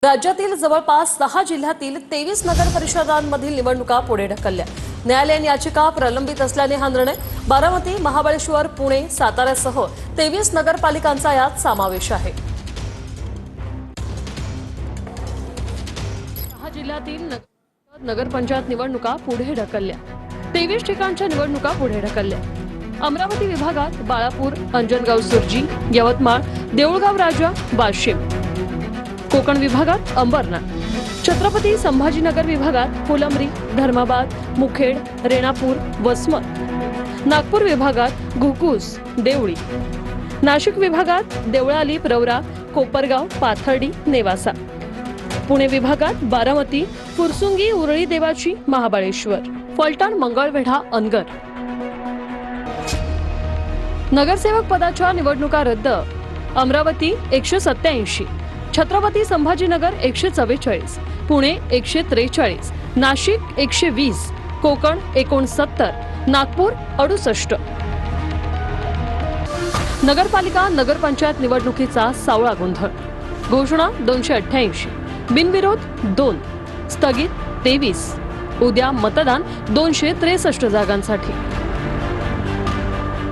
राज्यातील जवळपास 6 जिल्ह्यातील 23 नगर परिषदांमधील निवडणुका पुढे ढकलल्या। न्यायालयीन याचिका प्रलंबित असल्याने हा निर्णय। बारामती, महाबळेश्वर, पुणे, साताऱ्यासह 23 नगरपालिकांचा यात समावेश आहे। 6 जिल्ह्यातील नगरपंचायत निवडणुका पुढे ढकलल्या। 23 ठिकाणच्या निवडणुका पुढे ढकलल्या। अमरावती विभागात बाळापूर, अंजनगाव सुर्जी, यवतमाळ, देऊळगाव राजा, वाशिम। कोकण विभागात अंबरनाथ, छत्रपती संभाजीनगर विभागात फुलंब्री, धर्माबाद, मुखेड, रेणापूर, वसमत। नागपूर विभागात घुगुस, देवळी। नाशिक विभागात देवळाली, प्रवरा, कोपरगाव, पाथर्डी, नेवासा। पुणे विभागात बारामती, फुरसुंगी, उरळी देवाची, महाबळेश्वर, फलटण, मंगळवेढा, अनगर। नगरसेवक पदाच्या निवडणुका रद्द। अमरावती 187, छत्रपती संभाजीनगर 144, पुणे 143, नाशिक 120, कोकण 69, नागपूर 68। नगरपालिका नगरपंचायत निवडणुकीचा सावळा गोंधळ। घोषणा 288, बिनविरोध 2, स्थगित 23। उद्या मतदान 263 जागांसाठी।